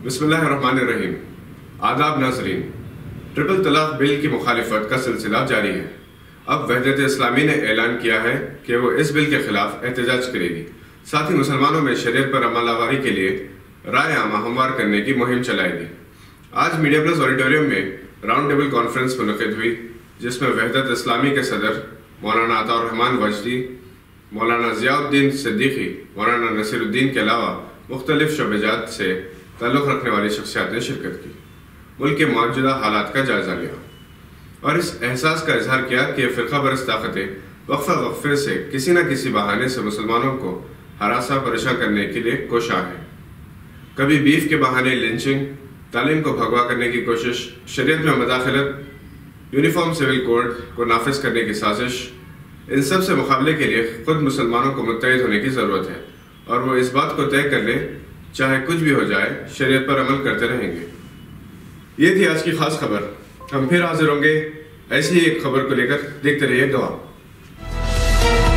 بسم اللہ الرحمن الرحیم۔ آداب ناظرین، ٹرپل طلاق بل کی مخالفت کا سلسلہ جاری ہے۔ اب وحدت اسلامی نے اعلان کیا ہے کہ وہ اس بل کے خلاف احتجاج کرے گی، ساتھ ہی مسلمانوں میں شریعت پر عمل آوری کے لیے رائے عامہ ہموار کرنے کی مہم چلائے گی۔ آج میڈیا پلس آڈیٹوریم میں راؤنڈ ٹیبل کانفرنس منعقد ہوئی، جس میں وحدت اسلامی کے صدر مولانا عطا الرحمن وجدی، مولانا ضیاء الدین صدیقی، مولانا نصیر الدین کے علاوہ مختلف شعبہ جات سے تعلق رکھنے والی شخصیات نے شرکت کی، ملک کے موجودہ حالات کا جائزہ لیا اور اس احساس کا اظہار کیا کہ فرقہ پرست طاقتیں وقفے سے کسی نہ کسی بہانے سے مسلمانوں کو ہراساں پریشان کرنے کے لیے کوشاں ہیں۔ کبھی بیف کے بہانے لنچنگ، تعلیم کو بھگوا کرنے کی کوشش، شریعت میں مداخلت، یونیفارم سول کوڈ کو نافذ کرنے کی سازش، ان سب سے مقابلے کے لیے خود مسلمانوں کو متحد ہونے کی ضرورت ہے اور وہ اس بات کو طے کر لیں چاہے کچھ بھی ہو جائے شریعت پر عمل کرتے رہیں گے۔ یہ تھی آج کی خاص خبر۔ ہم پھر حاضر ہوں گے ایسی ہی ایک خبر کو لے کر۔ دیکھتے رہیے گواہ۔